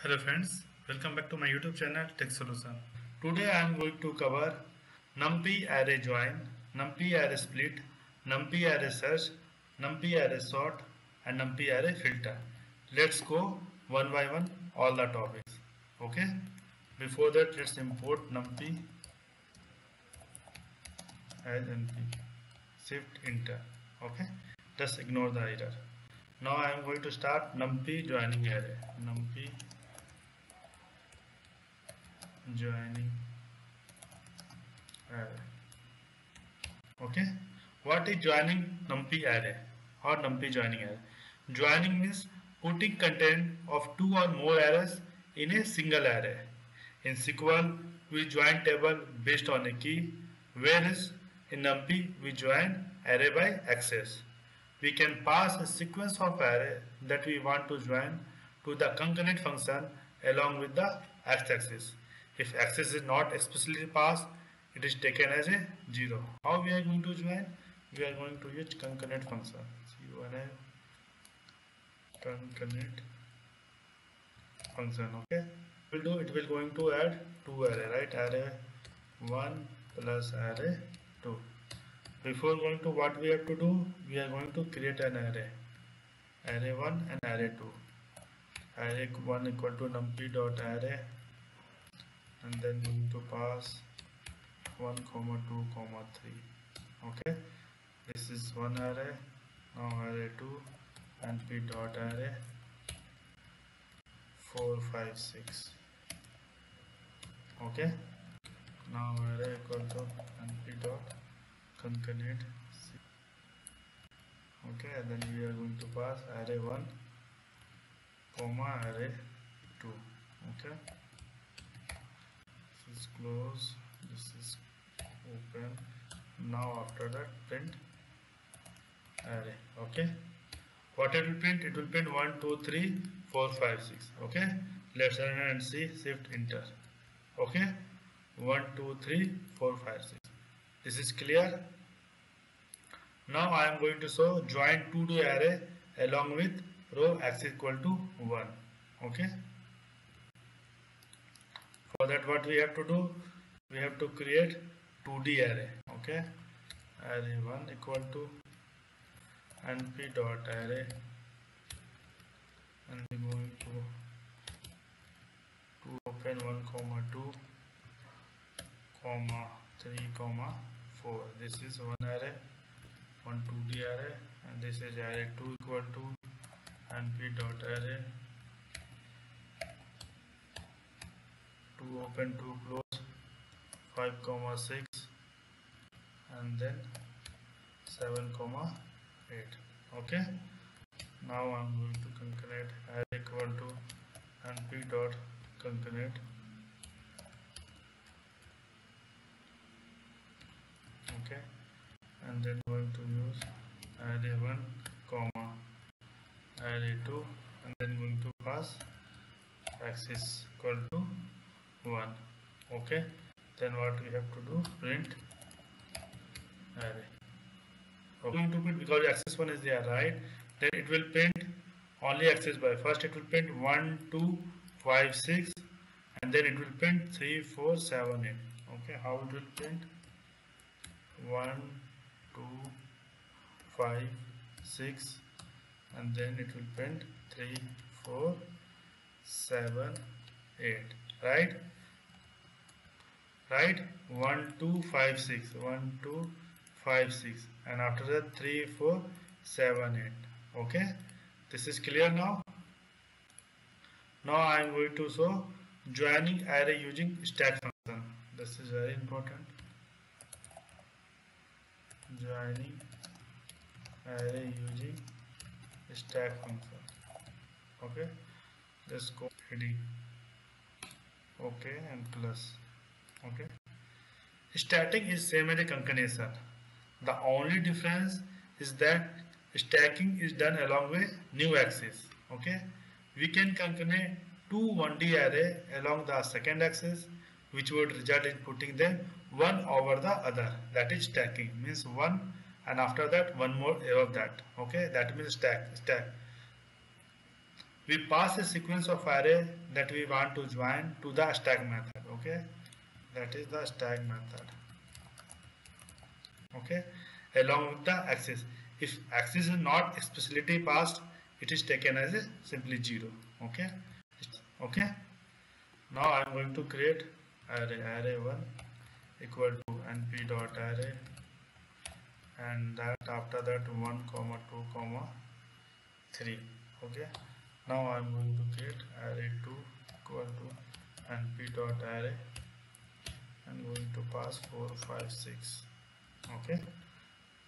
Hello friends, welcome back to my YouTube channel Tech Solution. Today I am going to cover NumPy array join, NumPy array split, NumPy array search, NumPy array sort and NumPy array filter. Let's go one by one all the topics. Okay. Before that let's import NumPy as np. Shift enter. Okay. Just ignore the error. Now I am going to start NumPy joining array. NumPy joining array. Okay, what is joining numpy array or numpy joining array? Joining means putting content of two or more arrays in a single array. In SQL we join table based on a key, whereas in numpy we join array by access. We can pass a sequence of array that we want to join to the concatenate function along with the x-axis. If axis is not explicitly passed, it is taken as a 0. How we are going to join? We are going to use concatenate function. Concatenate function. Okay. It will going to add two array, right? Array 1 plus array 2. Before going to what we have to do, we are going to create an array. Array 1 and array 2. Array 1 equal to numpy dot array, and then we need to pass 1 comma 2 comma 3. Okay, this is one array. Now array 2 and p dot array 4 5 6. Okay, now array equal to np dot concatenate 6. Okay, and then we are going to pass array 1 comma array 2. Okay, this is close, this is open. Now after that print array. Okay, what it will print? It will print 1 2 3 4 5 6. Okay, let's run and see. Shift enter. Okay, 1 2 3 4 5 6. This is clear. Now I am going to show join 2 to array along with row x equal to 1. Okay, for that what we have to do? We have to create 2D array. Okay, array 1 equal to np dot array, and we are going to open 1 comma 2 comma 3 comma 4. This is one array, one 2D array, and this is array 2 equal to np dot array 2 open 2 close 5 comma 6 and then 7 comma 8. Okay, now I'm going to concatenate array equal to np dot concatenate. Okay, and then going to use array 1 comma array 2, and then going to pass axis equal to 1. Okay, then what we have to do? Print array. Okay. Going to print because axis 1 is there, right? Then it will print only axis by. First it will print 1 2 5 6, and then it will print 3 4 7 8. Okay, how it will print? 1 2 5 6, and then it will print 3 4 7 8. Right? 1 2 5 6, 1 2 5 6, and after that 3 4 7 8. Okay, this is clear now. Now I am going to show joining array using stack function. This is very important. Joining array using stack function. Okay, let's go heading. Okay, and plus. Okay, stacking is same as a concatenation. The only difference is that stacking is done along with new axis. Okay, we can concatenate two 1D array along the second axis, which would result in putting them one over the other. That is stacking, means one, and after that one more above that. Okay, that means stack. we pass a sequence of array that we want to join to the stack method. Okay, that is the stack method. Okay, along with the axis. If axis is not explicitly passed, it is taken as a simply 0. Okay, okay. Now I am going to create array1 equal to np dot array, and that after that 1 comma 2 comma 3. Okay, now I am going to create array2 equal to np dot array and going to pass 4 5 6. Okay,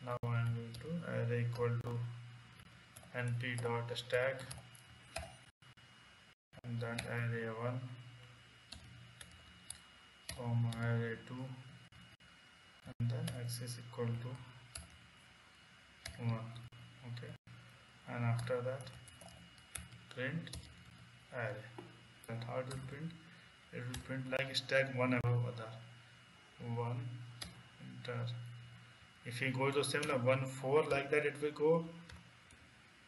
now I am going to array equal to np dot stack and then array1 comma array2 and then axis equal to 1. Okay, and after that print array. And how it will print? It will print like stack one above other. 1 enter. If you go to similar 1 4 like that, it will go.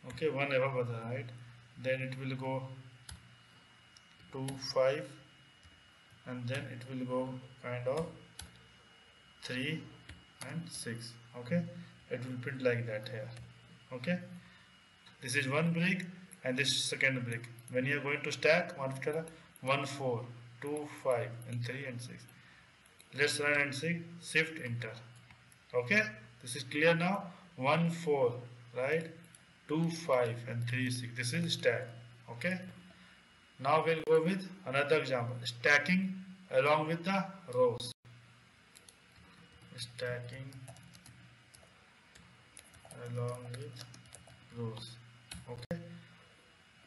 Okay, one above other, right? Then it will go 2 5 and then it will go kind of 3 and 6. Okay, it will print like that here. Okay, this is one brick and this second brick. When you are going to stack 1 4 2 5 and 3 and 6, let's run and see. Shift enter. Okay, this is clear now. 1 4, right? 2 5 and 3 6. This is stack. Okay, now we'll go with another example, stacking along with the rows. Stacking along with rows. Okay,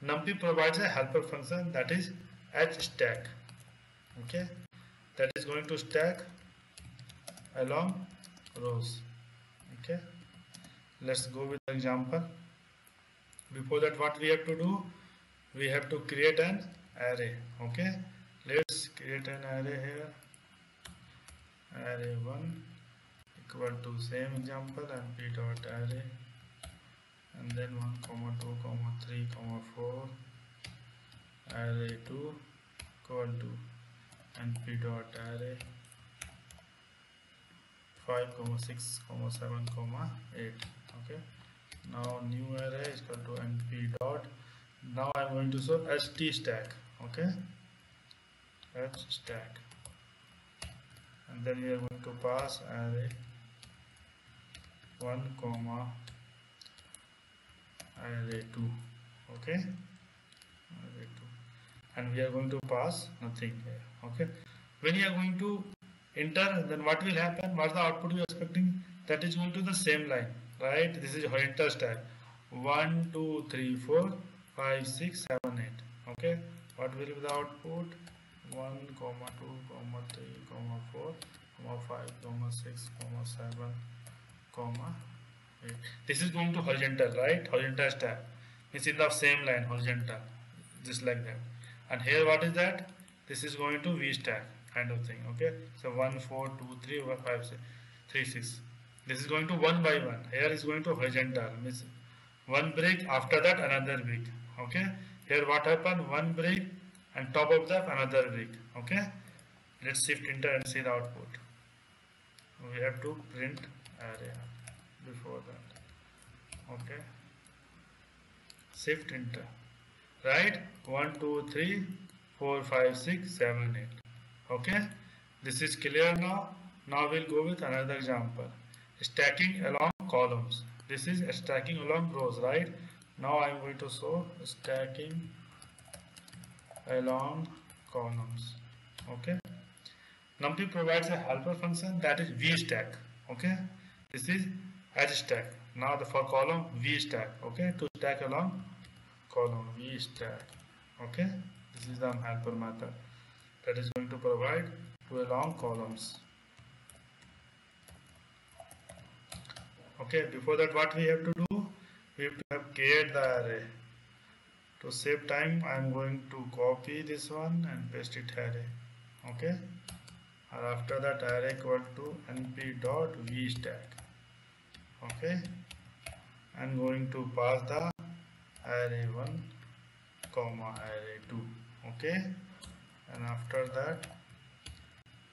NumPy provides a helper function, that is hstack. Okay, that is going to stack along rows. Okay, let's go with the example. Before that, what we have to do? We have to create an array. Okay, let's create an array here. Array1 equal to same example np dot array and then 1 comma 2 comma 3 comma 4 array2 equal to np dot array 5 comma 6 comma 7 comma 8. Okay, now new array is equal to np dot. Now I am going to show hstack. Okay, hstack, and then we are going to pass array 1 comma array2. Okay, array2, and we are going to pass nothing here. Okay, when you are going to enter, then what will happen? What's the output you are expecting? That is going to the same line, right? This is horizontal stack. 1 2 3 4 5 6 7 8. Okay, what will be the output? 1 comma 2 comma 3 comma 4 comma 5 comma 6 comma 7 comma 8. This is going to horizontal, right? Horizontal stack. It's in the same line, horizontal, just like that. And here what is that? This is going to V stack kind of thing. Okay, so 1 4 2 3 1 5 6 3 6. This is going to one by one. Here is going to horizontal, means one brick, after that another brick. Okay, here what happened? One brick and top of that another brick. Okay, let's shift enter and see the output. We have to print array before that. Okay, shift enter, right? 1 2 3 4 5 6 7 8. Okay, this is clear now. Now we'll go with another example, stacking along columns. This is stacking along rows, right? Now I am going to show stacking along columns. Okay, NumPy provides a helper function, that is vstack. Okay, this is hstack. Now for column vstack. Okay, to stack along column vstack. Okay, this is the helper method that is going to provide to along columns. Okay, before that what we have to do? We have to create the array. To save time, I am going to copy this one and paste it array. Okay, and after that array equal to np dot vstack. Okay, I am going to pass the array1 comma array 2. Okay, and after that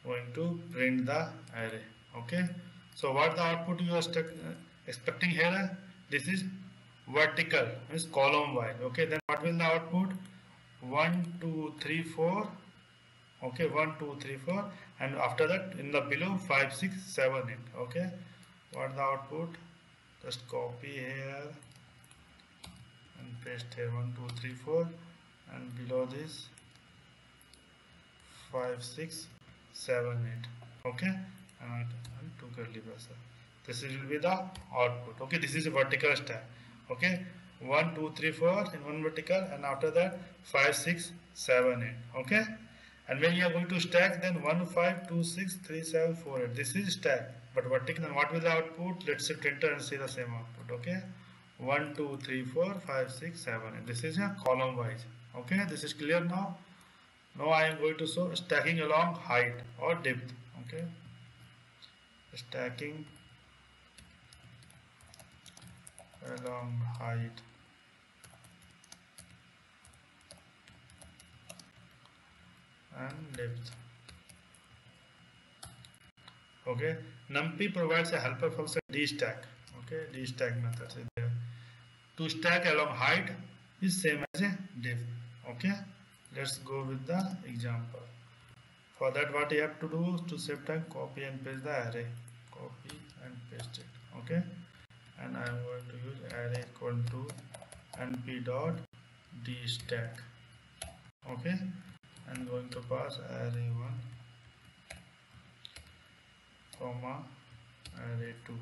going to print the array. Okay, so what the output you are expecting here? This is vertical, means column wise. Okay, then what will the output? 1 2 3 4. Okay, 1 2 3 4, and after that in the below 5 6 7 8. Okay, what the output? Just copy here and paste here 1 2 3 4, and below this 5 6 7 8. Okay, and 2 curly braces. This will be the output. Okay, this is a vertical stack. Okay, 1 2 3 4 in one vertical, and after that 5 6 7 8. Okay, and when you are going to stack, then 1 5 2 6 3 7 4 8. This is stack, but vertical. Then what will the output? Let's hit enter and see the same output. Okay, 1 2 3 4 5 6 7 8. This is a column wise. Okay, this is clear now. Now I am going to show stacking along height or depth. Okay, stacking along height and depth. Okay, NumPy provides a helper function dstack. Okay, dstack method is there. To stack along height is same as a depth. Okay, let's go with the example. For that, what you have to do to save time, copy and paste the array. Copy and paste it. Okay, and I am going to use array equal to np dot dstack. Okay, and going to pass array 1 comma array 2,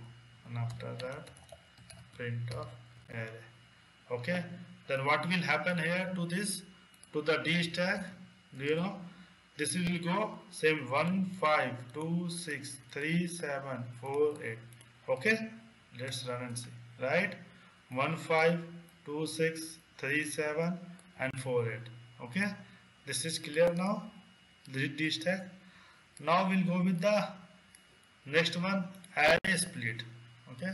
and after that print of array. Okay, then what will happen here to this, to the dstack? Do you know? This will go same 1 5 2 6 3 7 4 8. Okay, let's run and see. Right, 1 5 2 6 3 7 and 4 8. Okay, this is clear now. The dstack. Now we'll go with the next one, array split. Okay,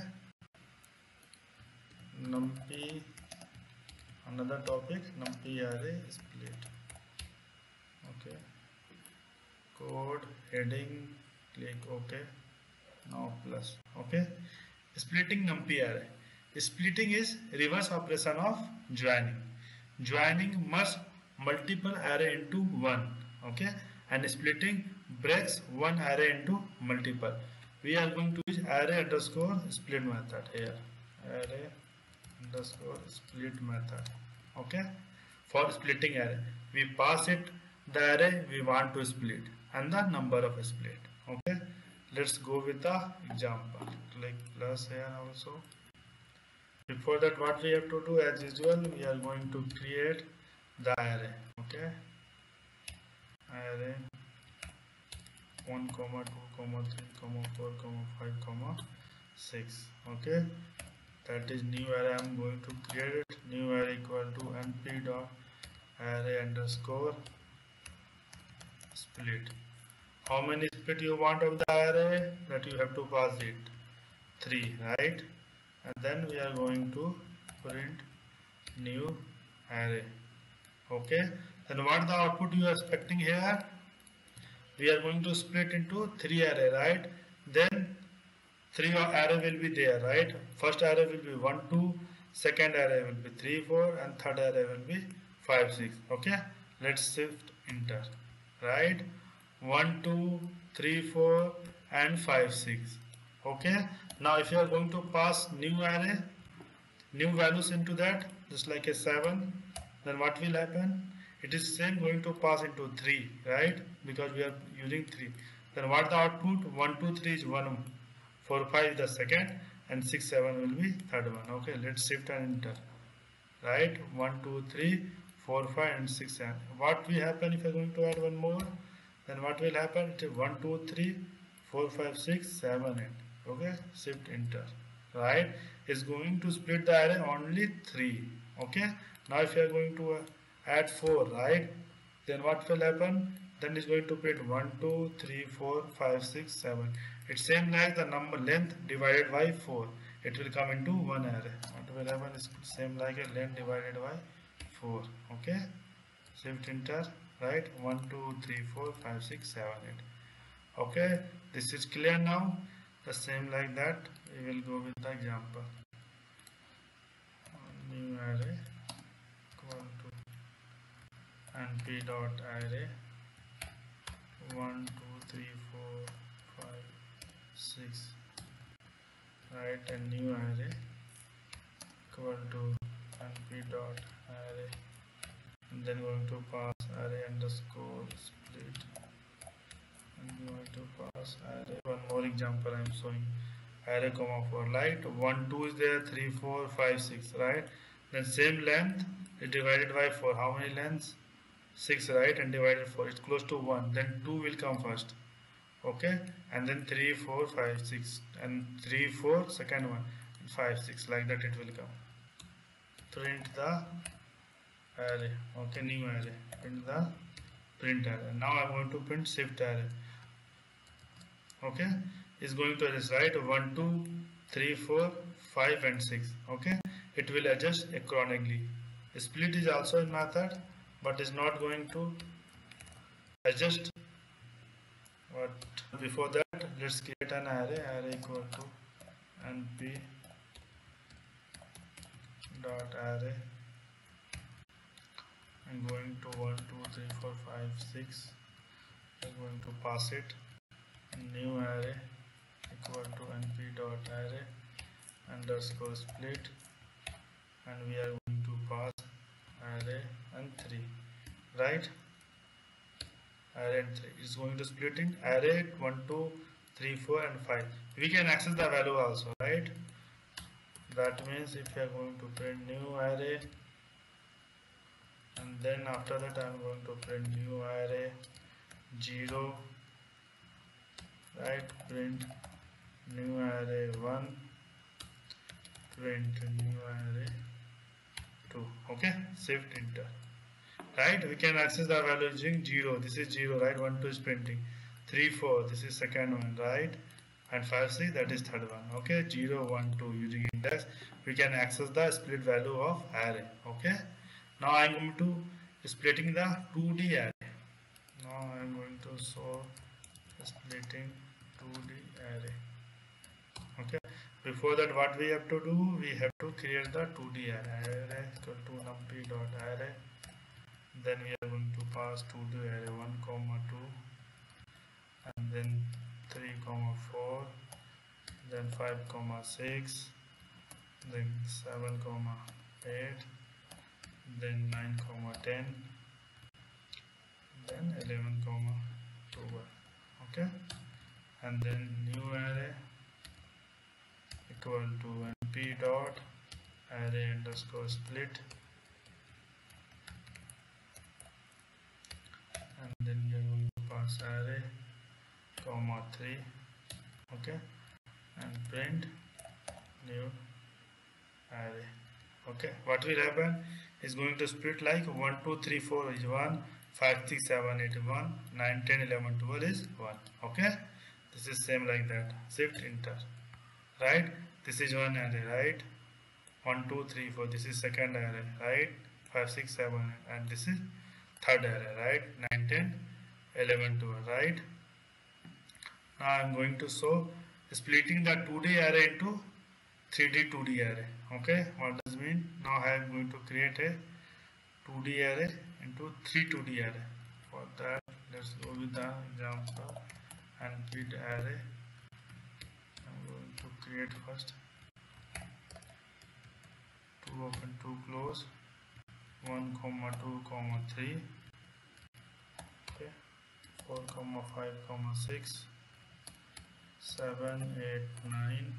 NumPy, another topic, NumPy array split. Okay, code heading, click OK. Now plus. Okay, splitting NumPy array. Splitting is reverse operation of joining. Joining merge multiple array into one. Okay, and splitting breaks one array into multiple. We are going to use array underscore split method here. Array underscore split method. Okay, for splitting array, we pass it the array we want to split and the number of split. Okay, let's go with the example. Click plus here also. Before that, what we have to do, as usual, we are going to create the array. Okay, array 1 comma 2 comma 3 comma 4 comma 5 comma 6. Okay, that is new array I am going to create. New array equal to np dot array underscore split. How many split you want of the array? That you have to pass it 3, right? And then we are going to print new array. Okay, then what the output you are expecting here? We are going to split into 3 array, right? Then 3 array will be there, right? First array will be 1 2, second array will be 3 4, and third array will be 5 6. Okay, let's shift enter. Right, 1 2 3 4 and 5 6. Okay, now if you are going to pass new array, new values into that, just like a 7, then what will happen? It is same going to pass into 3, right? Because we are using 3. Then what the output? 1 2 3 is 1, 4 5 is the second, and 6 7 will be third one. Okay, let's shift and enter. Right, 1 2 3 4 5 and 6 7. What will happen if you are going to add one more? Then what will happen? It is 1 2 3 4 5 6 7 8. Okay, shift enter. Right, is going to split the array only 3. Okay, now if you are going to add 4, right, then what will happen? Then is going to print 1 2 3 4 5 6 7. It's same like the number length divided by 4. It will come into one array. What will happen is same like a length divided by 4. Okay, shift enter, right? 1 2 3 4 5 6 7 8. Okay, this is clear now. The same like that we will go with the example. New array equal to np dot array 1 2 3 4 5 6, right? And new array equal to np dot array, and then going to pass array underscore split, and going to pass array. One more example I am showing. Array comma 4, right? 1 2 is there, 3 4 5 6, right? Then same length is divided by 4. How many lengths? 6, right? And divided 4, it's close to 1. Then 2 will come first. Okay, and then 3 4 5 6, and 3 4 second one, 5 6, like that it will come. Print the array. Okay, new array, print the print array. Now I'm going to print shift array. Okay, is going to adjust, right? 1 2 3 4 5 and 6. Okay, it will adjust accordingly. Split is also in method, but is not going to adjust. But before that, let's create an array equal to np dot array. I'm going to 1 2 3 4 5 6. I'm going to pass it. New array equal to np dot array underscore split, and we are going to pass array and 3, right? Array and 3 is going to split in array 1 2 3 4 and 5. We can access the value also, right? That means if you are going to print new array, and then after that I am going to print new array 0, right? Print new array 1, print new array 2. Okay, shift enter, right? We can access the value using 0. This is 0, right? 1 2 is printing, 3 4, this is second one, right? And 5 6, that is third one. Okay, 0 1 2, using index we can access the split value of array. Okay, now I am going to splitting the 2D array. Now I am going to show splitting 2D array. Okay, before that what we have to do, we have to create the 2D array equal to numpy dot array. Then we are going to pass 2D array 1 comma 2, and then 3 comma 4, then 5 comma 6, then 7 comma 8, then 9 comma 10, then 11 comma 12. Okay, and then new array equal to np dot array underscore split, and then we are going to pass array comma 3. Okay, and print new array. Okay, what will happen is going to split like 1 2 3 4 is 1, 5 6 7 8 1, 9 10 11 12 is 1. Okay, this is same like that. Shift enter, right? This is one array, right? 1 2 3 4, this is second array, right? 5 6 7, and this is third array, right? 9 10 11 12, right? Now I am going to show splitting the 2D array into 3D 2D array. Okay, what does it mean? Now I am going to create a 2D array into 3 2D array. For that, let's go with the example np array. I'm going to create first 2 open 2 close, 1 comma 2 comma 3. Okay, 4 comma 5 comma 6, 7 8 9,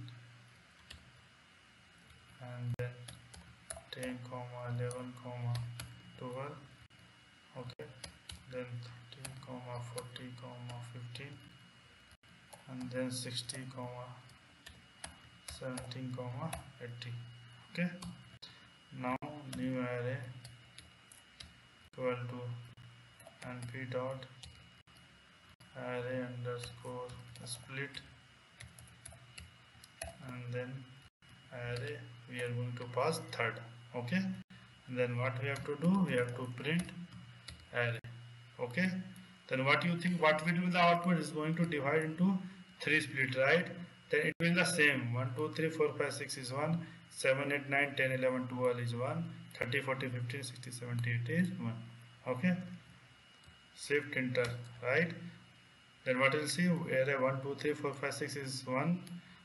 and then 10 comma 11 comma 12. Okay, then 13 comma 40 comma 15, and then 60 comma 17 comma 80. Okay, now new array equal to np dot array underscore split, and then array we are going to pass third. Okay, Then what we have to do? We have to print array. Okay. Then what you think? What will be the output? Is going to divide into 3 split, right? Then it will be the same. 1, 2, 3, 4, 5, 6 is 1. 7, 8, 9, 10, 11, 12 is 1. 30, 40, 50, 60, 70, 80 is 1. Okay. Shift enter, right? Then what will see? Array 1, 2, 3, 4, 5, 6 is 1.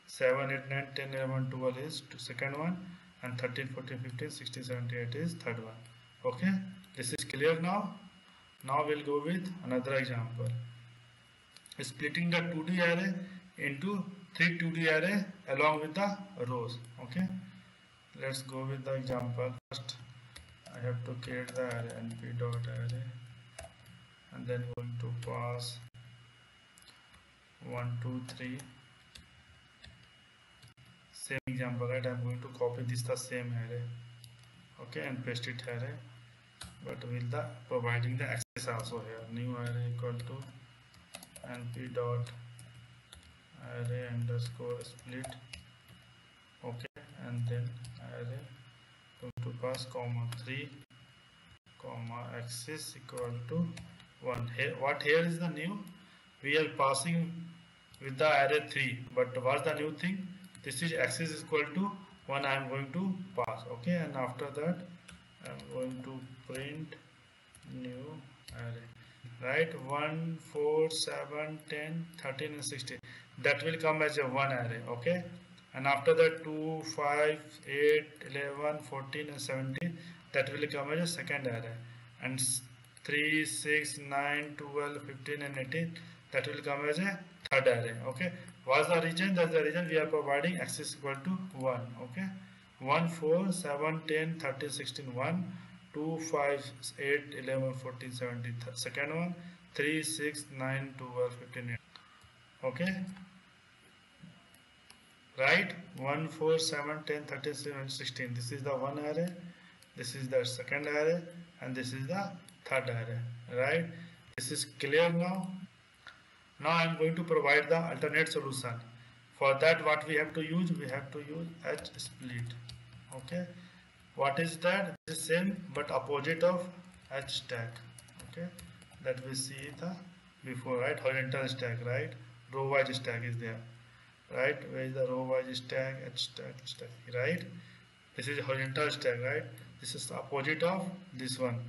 7, 8, 9, 10, 11, 12 is second one. And 13, 14, 15, 16, 17, 18 is third one. Okay. This is clear now. Now we'll go with another example. Splitting the 2D array into 3 2D array along with the rows. Okay. Let's go with the example. First, I have to create the array np.array, and then going to pass 1, 2, 3. Same example, right? I'm going to copy this the same array. Okay, and paste it array. But with the providing the access also here. New array equal to np dot array underscore split. Okay, and then array going to pass comma 3 comma axis equal to 1. Here, what here is the new? We are passing with the array 3. But what's the new thing? This is axis is equal to 1. I am going to pass. Okay, and after that I am going to print new array, right? 1, 4, 7, 10, 13 and 16. That will come as a one array. Okay, and after that 2, 5, 8, 11, 14 and 17, that will come as a second array, and 3, 6, 9, 12, 15 and 18, that will come as a third array. Okay, what's the reason? That's the reason we are providing axis equal to 1. Okay, 1, 4, 7, 10, 13, 16, 1, 2, 5, 8, 11, 14, 17, second one, 3, 6, 9, 12, 15, 18. Okay, right? 1, 4, 7, 10, 13, 16. This is the one array, this is the second array, and this is the third array, right? This is clear now. Now I am going to provide the alternate solution. For that, what we have to use? We have to use H split. Okay, what is that? The same but opposite of H stack. Okay, that we see the before, right? Horizontal stack, right? Row wise stack is there, right? Where is the row wise stack? H stack, right? This is horizontal stack, right? This is the opposite of this one.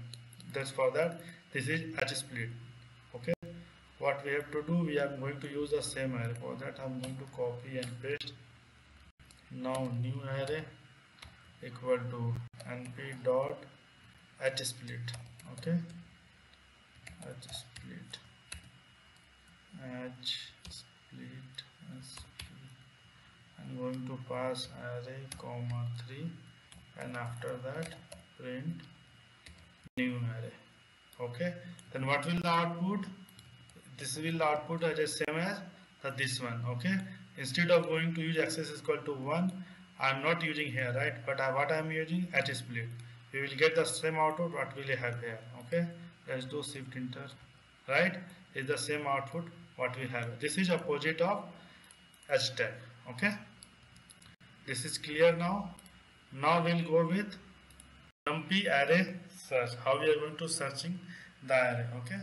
That's for that. This is H split. Okay, what we have to do? We are going to use the same array. For that, I'm going to copy and paste. Now new array equal to np dot H split. Okay, H split, H split, I'm going to pass array comma 3, and after that print new array. Okay, then what will the output? This will output as the same as this one. Okay, instead of going to use axis is equal to 1, I am not using here, right? But what I am using H split. We will get the same output what we have here. Okay, let's do shift enter, right? Is the same output what we have. This is opposite of H stack. Okay, this is clear now. Now we'll go with numpy array search. How we are going to searching the array. Okay,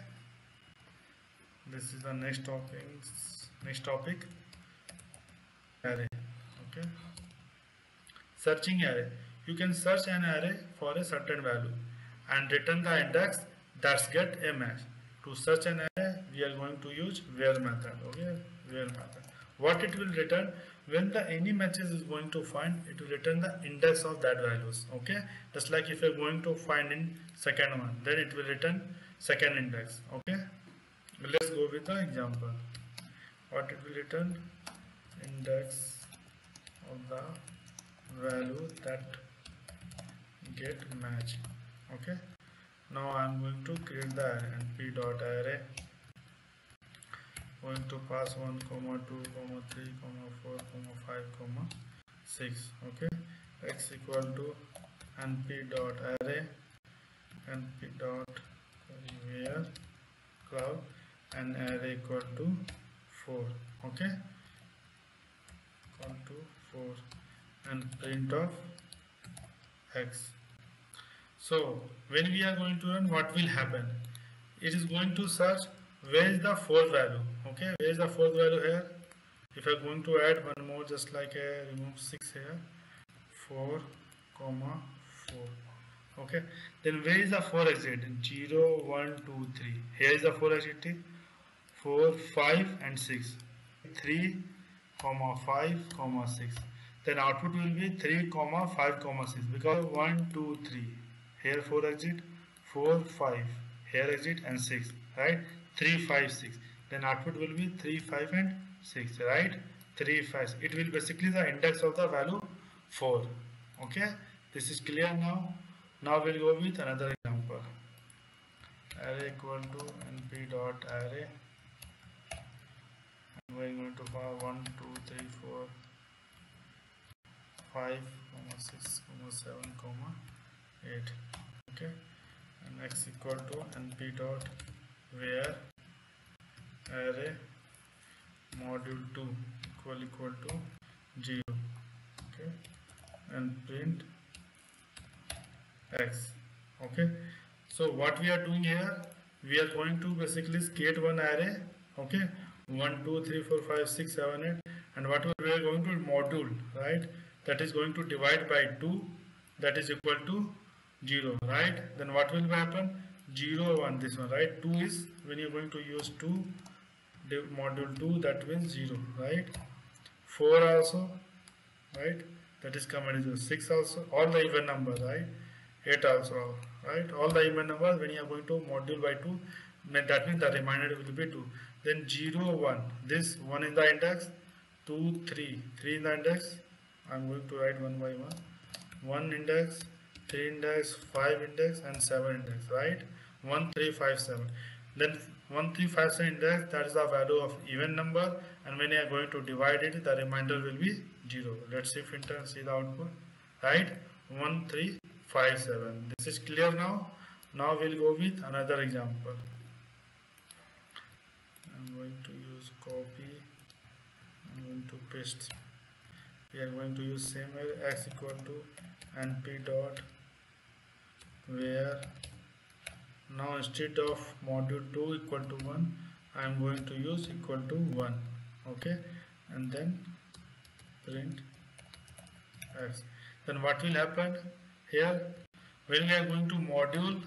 this is the next topic. Array. Okay, searching array. You can search an array for a certain value and return the index that's get a match. To search an array, we are going to use where method. Okay, where method. What it will return? When the any matches is going to find, it will return the index of that values. Okay, just like if you are going to find in second one, then it will return second index. Okay, let's go with the example. What it will return? Index of the value that get match. Okay, now I am going to create the array np dot array. Going to pass 1, 2, 3, 4, 5, 6. Okay, x equal to np dot array, np dot where cloud, and array equal to 4. Okay, equal to 4, and print of x. So when we are going to run, what will happen? It is going to search where is the fourth value. Okay, where is the fourth value here? If I am going to add one more, just like a remove 6 here, 4 comma 4. Okay, then where is the 4 exit? 0 1 2 3. Here is the 4 exit, 4 5 and 6, 3 comma 5 comma 6. Then output will be 3 comma 5 comma 6, because 1 2 3, here 4 exit, 4 5, here exit and 6, right? 3 5 6. Then output will be 3 5 and 6, right? 3 5. It will basically the index of the value 4. Okay, this is clear now. Now we'll go with another example. Array equal to np dot array, and we're going to file 1 2 3 4 5 comma 6 comma 7 comma 8. Okay, and x equal to np dot where array module 2 equal to 0. Okay, and print x. Okay, so what we are doing here, we are going to basically create one array. Okay, 1 2 3 4 5 6 7 8, and what we are going to module, right? That is going to divide by 2, that is equal to 0, right? Then what will happen? 0 1, this one, right? 2 is, when you are going to use 2 module 2, that means 0, right? 4 also, right? That is common 0. 6 also, all the even numbers, right? 8 also, right? All the even numbers, when you are going to module by 2, that means the remainder will be 2. Then 0 1, this 1 in the index, 2 3, 3 in the index. I am going to write one by one. 1 index, 3 index, 5 index and 7 index, right? 1 3 5 7. Then 1 3 5 7 index, that is the value of even number, and when you are going to divide it, the remainder will be 0. Let's shift enter and see the output, right? 1 3 5 7. This is clear now. Now we'll go with another example. I'm going to use copy. I'm going to paste. We are going to use same way, x equal to np dot where, now instead of module 2 equal to 1, I am going to use equal to 1. Okay, and then print x. Then what will happen here, when we are going to module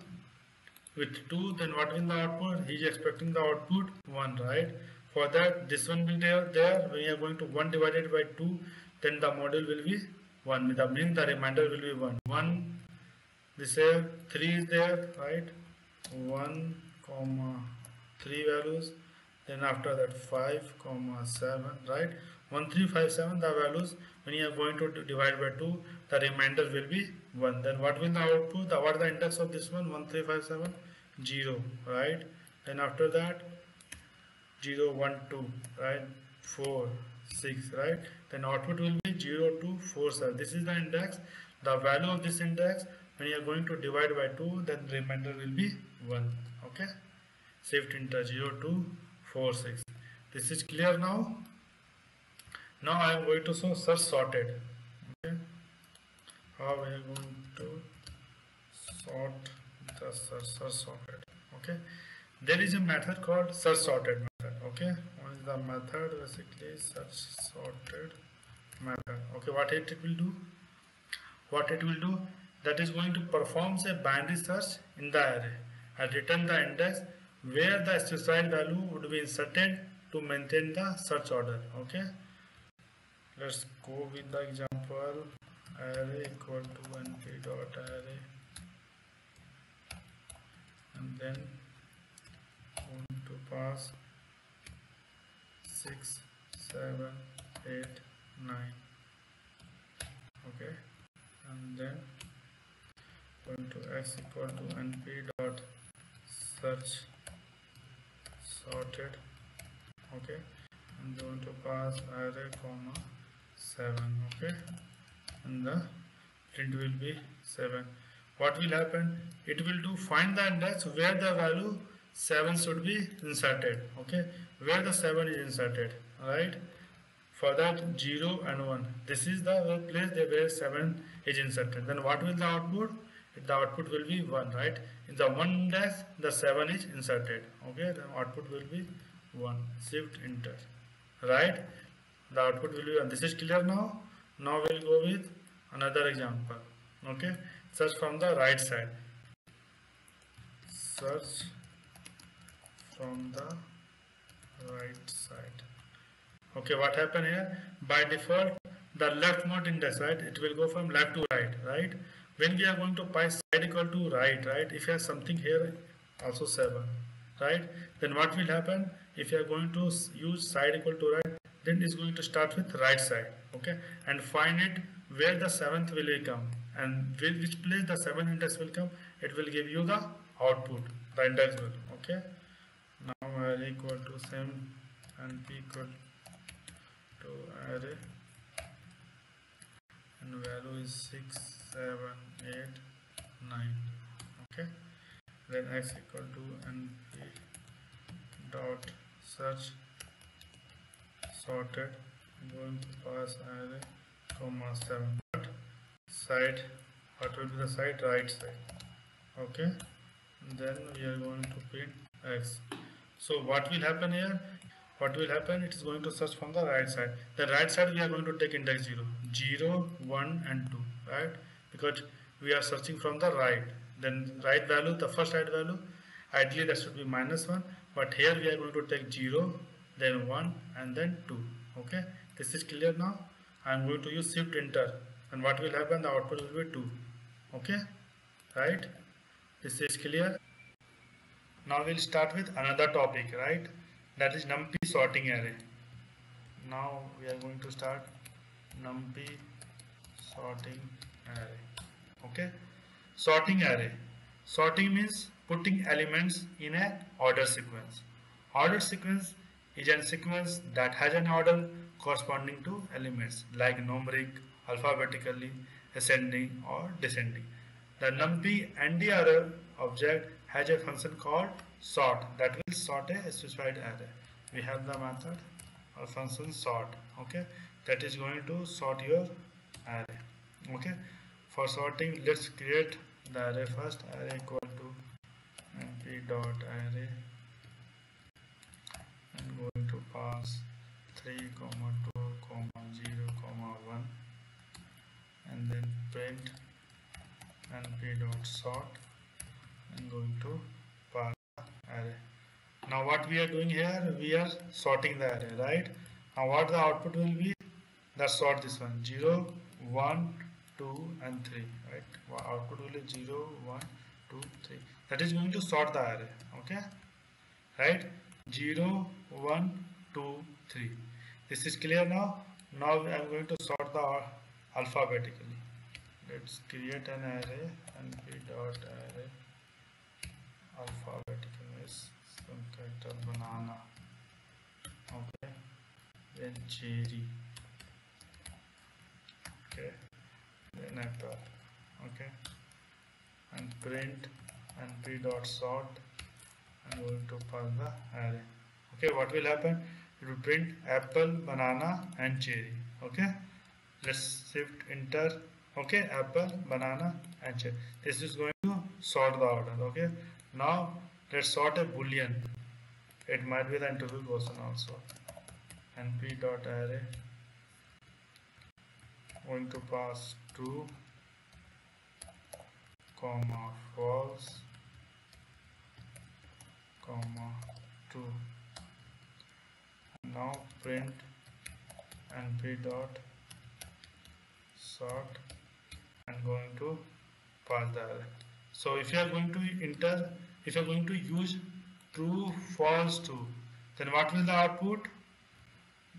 with 2, then what will the output? He is expecting the output 1, right? For that, this one will be there. When you are going to 1 divided by 2, then the module will be 1. That means the remainder will be 1. 1, this here 3 is there, right? 1 comma 3 values. Then after that 5 comma 7, right? 1 3 5 7, the values, when you are going to divide by 2, the remainder will be 1. Then what will the output? What is the index of this one? 1 3 5 7, 0, right? Then after that 0 1 2, right? 4 6, right? Then output will be 0 2 4 7. This is the index. The value of this index, when you are going to divide by 2, then remainder will be 1. Okay, shift enter 0 2 4 6. This is clear now. Now I am going to show search sorted. Okay, how we are going to sort the search sorted. Okay, there is a method called search sorted method. Okay, what is the method? Basically search sorted method. Okay, what it will do? What it will do? That is going to perform a binary search in the array and return the index where the specified value would be inserted to maintain the search order. Okay, let's go with the example. Array equal to np dot array, and then going to pass 6 7 8 9. Okay, and then going to x equal to np dot search sorted. Okay, and going to pass array comma 7. Okay, and the print will be 7. What will happen? It will do find the index where the value 7 should be inserted. Okay, where the 7 is inserted, right? For that 0 and 1, this is the place where 7 is inserted. Then what will the output? the output will be 1, right? In the 1 index, the 7 is inserted. Okay, the output will be 1. Shift enter, right? The output will be 1. This is clear now. Now we'll go with another example. Okay, search from the right side. Search from the right side. Okay, what happened here? By default, the leftmost index, right? It will go from left to right, right? When we are going to pass side equal to right, right? If you have something here, also 7, right? Then what will happen? If you are going to use side equal to right, then it's going to start with right side, okay? And find it where the 7th will come, and which place the 7th index will come. It will give you the output, the index value, okay? Now array equal to same and p equal to array, and value is 6, 7, 8, 9. Okay, then x equal to np dot search sorted, going to pass array comma 7, but side, what will be the side? Right side. Okay, then we are going to print x. So what will happen here? What will happen? It is going to search from the right side. The right side we are going to take index 0, 0, 1 and 2, right? Because we are searching from the right. Then right value, the first right value, ideally that should be -1, but here we are going to take 0, then 1 and then 2. Okay, this is clear now. I am going to use shift enter, and what will happen? The output will be 2. Okay, right? This is clear. Now we'll start with another topic, right? That is NumPy sorting array. Now we are going to start NumPy sorting array. Okay, sorting array. Sorting means putting elements in an order sequence. Order sequence is a sequence that has an order corresponding to elements like numeric, alphabetically, ascending or descending. The NumPy ND object has a function called sort that will sort a specified array. We have the method or function sort, okay, that is going to sort your array. Okay, for sorting, let's create the array first. Array equal to np dot array, and going to pass 3, 2, 0, 1, and then print np dot sort, and going to pass array. Now what we are doing here, we are sorting the array, right? Now what the output will be? Let's sort this one, 0, 1, 2 and 3, right? Output will be 0, 1, 2, 3. That is going to sort the array, okay? Right? 0, 1, 2, 3. This is clear now. Now I am going to sort the alphabetically. Let's create an array, np dot array alphabetical is some character banana, okay, then cherry, okay, then apple, okay, and print np dot sort, and going to pass the array. Okay, what will happen? It will print apple, banana and cherry. Okay, let's shift enter. Okay, apple, banana and cherry. This is going to sort the order. Okay, now let's sort a boolean. It might be the interview question also. np dot array, going to pass 2, comma false, comma 2. Now print np dot sort, and going to pass the array. So if you are going to enter, if you are going to use true, false, true, then what will the output?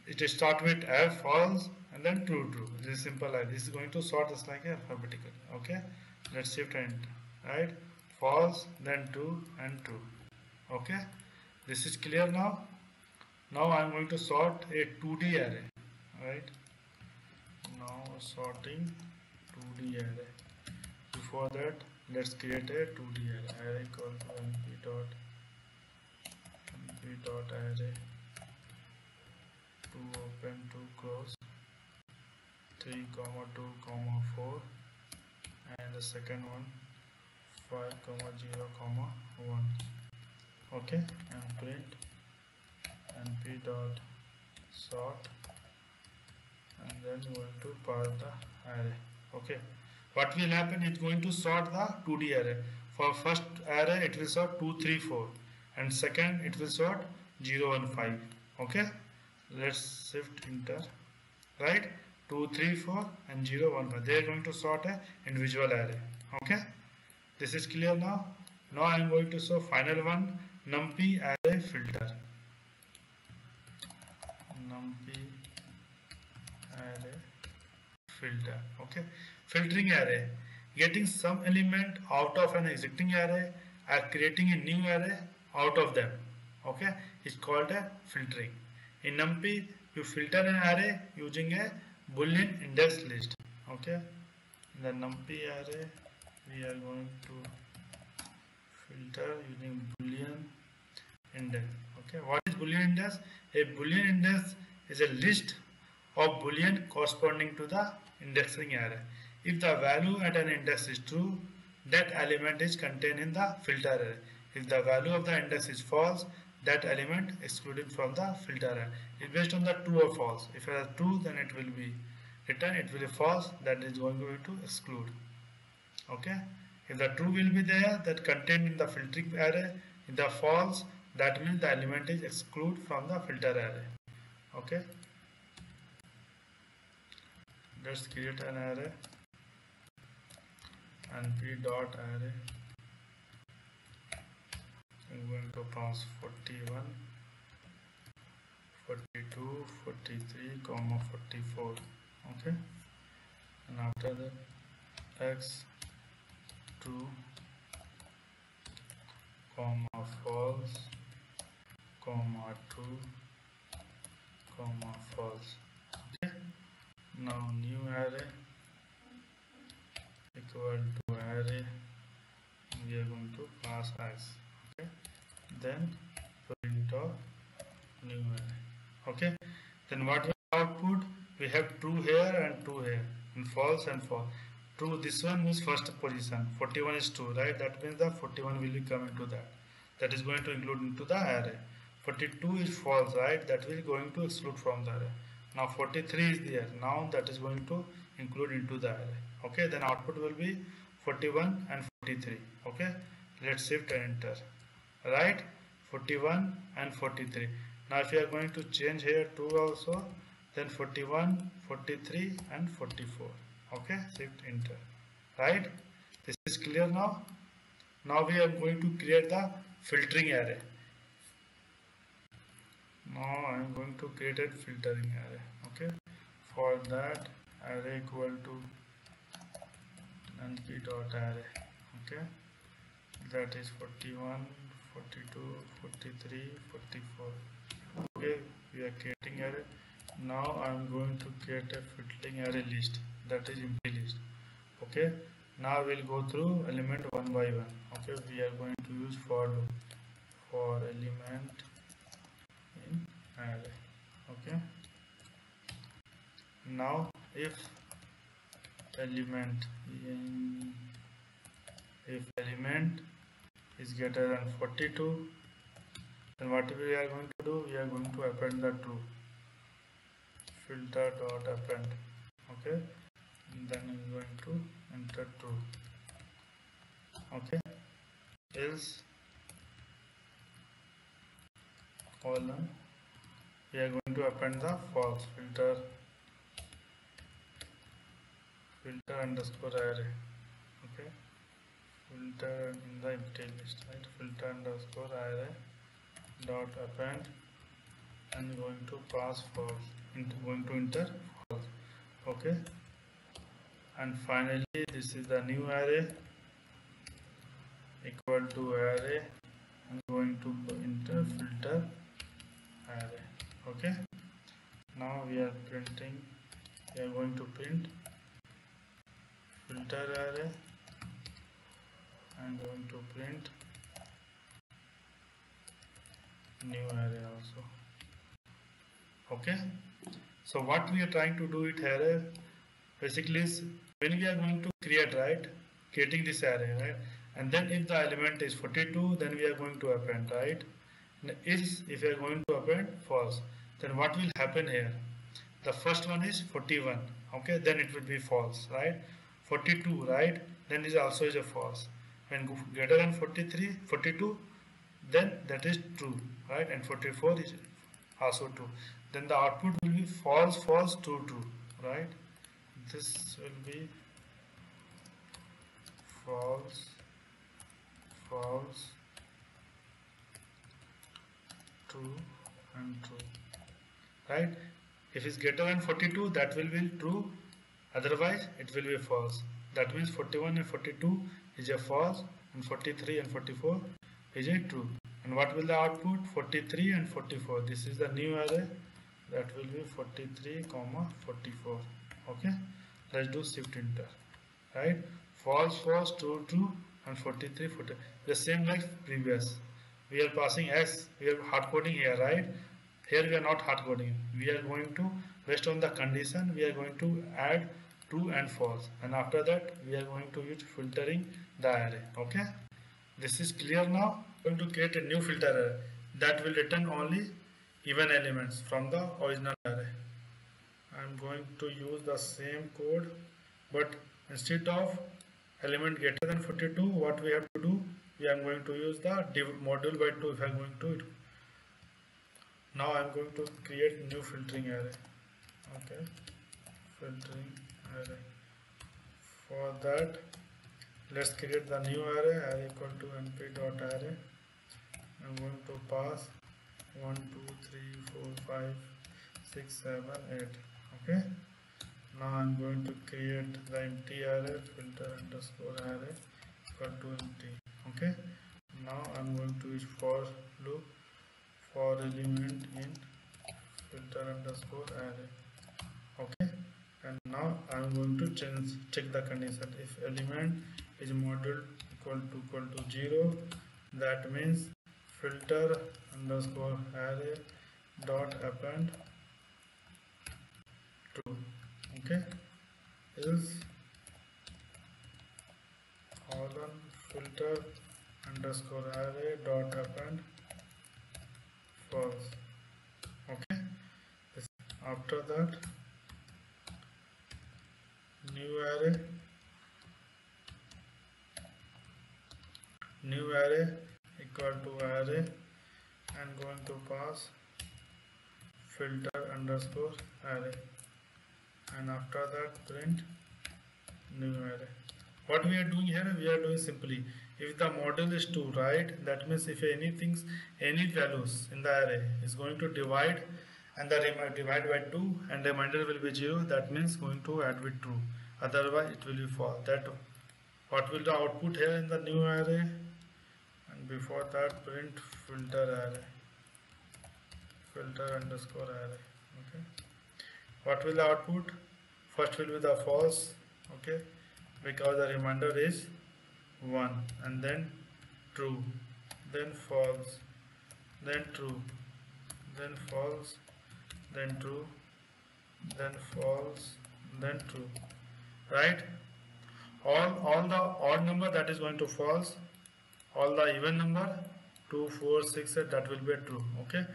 It is start with f, false, and then true, true. This is simple. This is going to sort just like alphabetically. Okay, let's shift and enter, right? False, then true and true. Okay, this is clear now. Now I am going to sort a 2D array, right? Now sorting 2D array. Before that, let's create a 2D array. Array equal to np dot array, 2 open, 2 close, 3, 2, 4, and the second one 5 comma 0 comma 1. Okay, and print np dot sort, and then going to pass the array. Okay, what will happen is going to sort the 2D array. For first array it will sort 2 3 4, and second it will sort 0 1 5. Okay, let's shift enter, right? 2 3 4 and 0 1 5, they are going to sort a individual array. Okay, this is clear now. Now I am going to show final one, numpy array filter. Numpy array filter. Okay, filtering array, getting some element out of an existing array or creating a new array out of them. Okay, it's called a filtering. In numpy you filter an array using a boolean index list. Okay, in the numpy array we are going to filter using boolean index. Okay, what is boolean index? A boolean index is a list of boolean corresponding to the indexing array. If the value at an index is true, that element is contained in the filter array. If the value of the index is false, that element excluded from the filter array. It's based on the true or false. If it is true, then it will be return. It will be false, that is going to exclude. Okay, if the true will be there, that contained in the filtering array. If the false, that means the element is excluded from the filter array. Okay, let's create an array, np dot array. I'm going to pass 41 42 43 comma 44. Okay, and after that x true comma false comma true comma false. Okay, now new array equal to array, we are going to pass x. Okay, then print of new array. Okay, then what will output? We have true here and true here, and false and false. True, this one is first position, 41 is true, right? That means the 41 will be coming to that. That is going to include into the array. 42 is false, right? That will going to exclude from the array. Now 43 is there. Now that is going to include into the array. Okay, then output will be 41 and 43. Okay, let's shift and enter. Right? 41 and 43. Now if you are going to change here 2 also, then 41, 43 and 44. Okay, shift enter. Right? This is clear now. Now we are going to create the filtering array. Now I am going to create a filtering array. Okay, for that array equal to np dot array. Okay, that is 41, 42, 43, 44. Okay, we are creating array. Now I am going to create a filtering array list, that is empty list. Okay, now we will go through element one by one. Okay, we are going to use for loop for element in array. Okay, now if element is greater than 42, then what we are going to do, we are going to append the true, filter dot append. Okay, and then I'm going to enter true. Okay, else column, we are going to append the false, filter underscore array. Okay, filter in the empty list, right? Filter underscore array dot append, and going to pass false, going to enter false. Okay, and finally this is the new array equal to array, and going to enter filter array. Okay, now we are printing, we are going to print filter array and going to print new array also. Okay, so what we are trying to do it here basically is, when we are going to create, right, creating this array, right, and then if the element is 42, then we are going to append, right? If we are going to append false, then what will happen here? The first one is 41, okay, then it will be false, right? 42, right, then is also is a false. When greater than 43, 42, then that is true, right? And 44 is also true. Then the output will be false, false, true, true, right? This will be false, false, true, and true, right? If it's greater than 42, that will be true, otherwise it will be false. That means 41 and 42 is a false, and 43 and 44 is a true. And what will the output? 43 and 44. This is the new array. That will be 43 comma 44. Okay, let's do shift enter, right? False, false, true, true, and 43, 40. The same like previous. We are passing x, we are hard coding here, right? Here we are not hard coding. We are going to, based on the condition, we are going to add true and false, and after that we are going to use filtering the array. Okay, this is clear now. We are going to create a new filter array that will return only even elements from the original array. I am going to use the same code, but instead of element greater than 42, what we have to do, we are going to use the module by 2. If I am going to, now I am going to create new filtering array. Okay, filtering array. For that, let's create the new array equal to np.array. I'm going to pass 1, 2, 3, 4, 5, 6, 7, 8. Okay. Now I'm going to create the empty array, filter underscore array equal to empty. Okay. Now I'm going to use for loop for element in filter underscore array. Okay. And now I'm going to check the condition. If element is module equal to 0, that means filter underscore array dot append true. Okay, else filter underscore array dot append false. Okay, after that new array equal to array, and going to pass filter underscore array, and after that print new array. What we are doing here, we are doing simply, if the model is 2, right, that means if any values in the array is going to divide and the divide by 2 and the remainder will be 0, that means going to add with true, otherwise it will be false. That what will the output here in the new array, and before that print filter array, filter underscore array. Okay, what will the output? First will be the false, okay, because the remainder is 1, and then true, then false, then true, then false, then true, then false, then true, right? All the odd number, that is going to false, all the even number 2, 4, 6, 8, that will be true. Okay,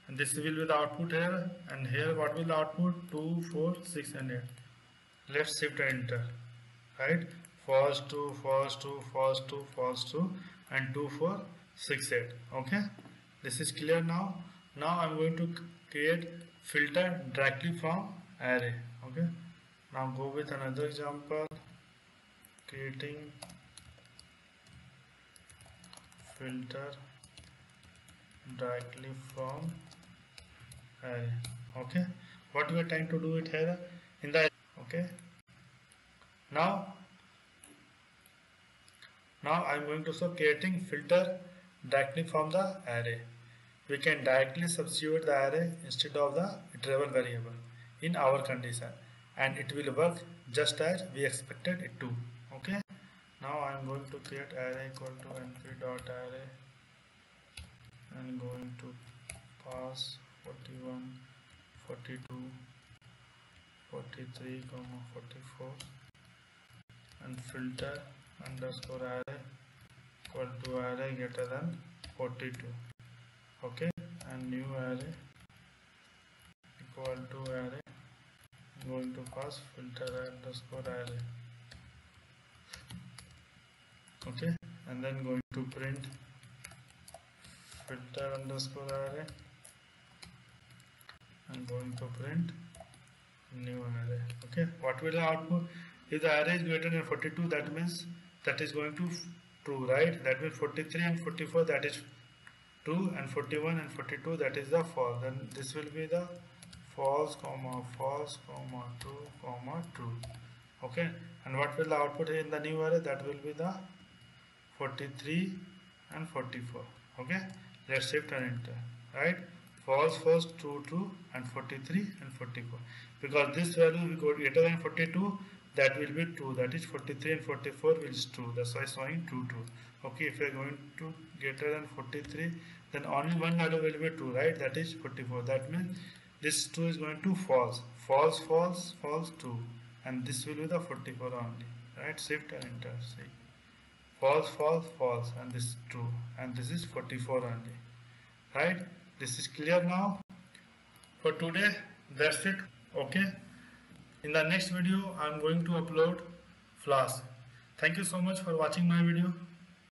and this will be the output here, and here what will the output? 2, 4, 6, and 8. Let's shift enter, right? False 2, false 2, false 2, false 2, and 2, 4, 6, 8. Okay, this is clear now. Now I'm going to create filter directly from array. Okay, now go with another example, creating filter directly from array. Okay, what we are trying to do it here in the, okay, now I'm going to show creating filter directly from the array. We can directly substitute the array instead of the iterable variable in our condition, and it will work just as we expected it to. Okay, now I am going to create array equal to np.array, and going to pass 41, 42, 43, 44, and filter underscore array equal to array greater than 42. Okay, and new array equal to array, I'm going to pass filter underscore array. Okay, and then going to print filter underscore array, and going to print new array. Okay, what will the output? If the array is greater than 42, that means that is going to true, right? That means 43 and 44, that is true, and 41 and 42, that is the false. Then this will be the false, comma, true, comma, true. Okay, and what will the output in the new array? That will be the 43 and 44. Okay, let's shift and enter, right? False, false, true, true, and 43 and 44. Because this value will go greater than 42, that will be true. That is 43 and 44 is true. That's why showing true, true. Okay, if you are going to greater than 43, then only one value will be true, right? That is 44. That means this 2 is going to false. False, false, false, true. And this will be the 44 only, right? Shift and enter. See. False, false, false, and this is true, and this is 44 only, right? This is clear now. For today, that's it. Okay, in the next video I'm going to upload Flask. Thank you so much for watching my video.